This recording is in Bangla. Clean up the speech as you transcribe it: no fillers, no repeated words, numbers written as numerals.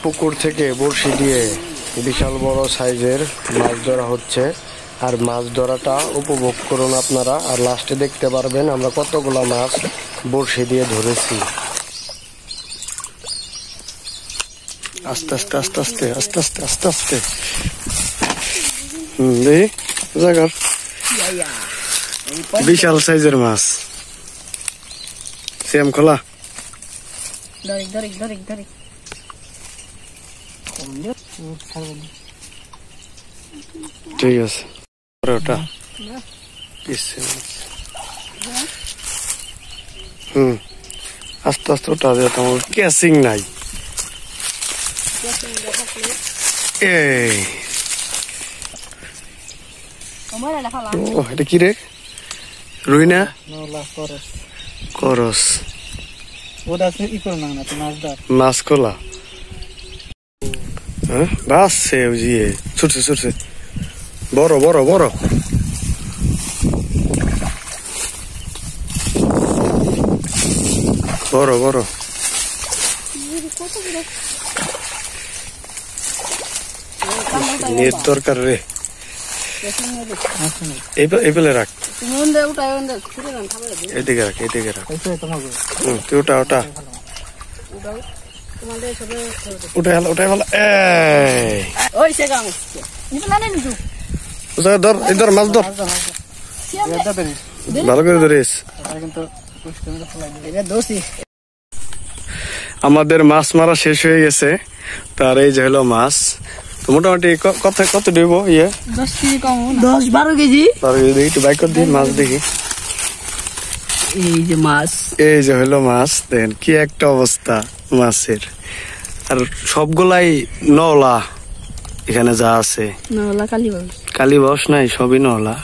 পুকুর থেকে বড়শি দিয়ে বিশাল বড় সাইজের মাছ ধরা হচ্ছে। আর মাছ ধরাটা উপভোগ করুন আপনারা, আর লাস্টে দেখতে পারবেন আমরা কতগুলা মাছ বড়শি দিয়ে ধরেছি। আস্তে আস্তে আস্তে আস্তে আস্তে আস্তে আস্তে আস্তে জায়গার বিশাল সাইজের মাছ। সেম খোলা ঠিক আছে ওটা আস্তে আস্তে ওটা তোমার ক্যাচিং নাই। এটা কি রে? রুই না করস মাছ খোলা বাসছে ছুটছে ছুটছে বড় বড় বড় বড় বড় নেট দরকার রে। এইবেলে রাখ, এদিকে রাখ, এদিকে রাখ। তুই ওটা ওটা উঠে গেল উঠে গেল। ধর এই ধর মাছ ধর, ভালো করে ধরিস। আমাদের মাছ মারা শেষ হয়ে গেছে, তার এই যে হলো মাছ। তো মোটামুটি কত দেবো? 10-12 কেজি। দেখি একটু বাইক করে দিই, মাছ দেখি। এই যে মাছ, এই যে হলো মাছ। দেখেন কি একটা অবস্থা মাছের। আর সবগুলাই নওলা, এখানে যা আছে নওলা কালীবাউস কালীবাউস নাই, সবই নওলা।